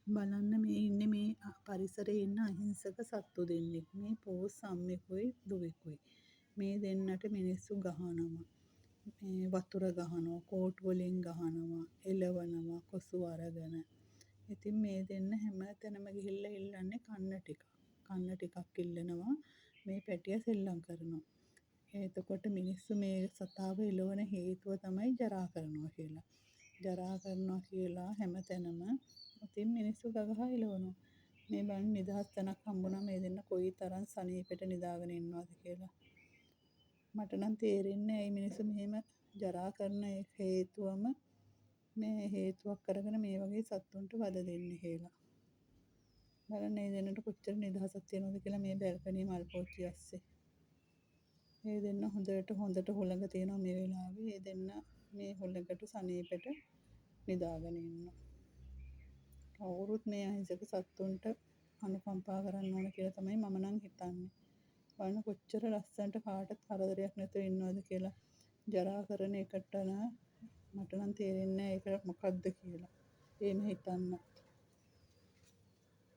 බලන්න මේ ඉන්නේ මේ පරිසරයේ ඉන්න අහිංසක සත්තු දෙන්නෙක්. මේ පෝස් අම්මෙකුයි දුවෙකුයි. මේ දෙන්නට මිනිස්සු ගහනවා. මේ වතුර ගහනවා, කෝටු වලින් ගහනවා, එලවනවා කොසු අරගෙන. ඉතින් මේ දෙන්න හැම තැනම ගිහිල්ලා ඉල්ලන්නේ කන්න ටික. කන්න ටිකක් ඉල්ලනවා. මේ පැටිය සෙල්ලම් කරනවා. එතකොට මිනිස්සු මේ සතාව එලවන හේතුව තමයි ජරා කරනවා කියලා. ජරා කරනවා කියලා හැමතැනම ඉතින් මිනිස්සු ගගහා එලවනවා. මේ බලන්න නිදහස් තැනක් හම්බුනම මේ දෙන්න කොයි තරම් සනීපෙට නිදාගෙන ඉන්නවද කියලා. මට නම් තේරෙන්නේ ඇයි මිනිස්සු මෙහෙම ජරා කරන හේතුවම මේ හේතුවක් කරගෙන මේ වගේ සත්තුන්ට වද දෙන්නේ කියලා. බලන්න මේ දෙන්නට කොච්චර නිදහසක් තියෙනවද කියලා මේ බැල්කනි මල් පෝච්චිය ඇස්සේ. මේ දෙන්න හොඳට හුළඟ තියෙනවා මේ වෙලාවේ. මේ දෙන්න මේ හුළඟට සනීපෙට නිදාගෙන ඉන්නවා. කවුරුත් මේ අහිංසක සත්තුන්ට අනුකම්පා කරන්න ඕන කියලා තමයි මම නම් හිතන්නේ. බලන්න කොච්චර ලස්සනට කාටවත් කරදරයක් නැතුව ඉන්නවද කියලා. ජරා කරන එකට මට නම් තේරෙන්නේ නැහැ ඒක මොකද්ද කියලා. එහෙම හිතන්න.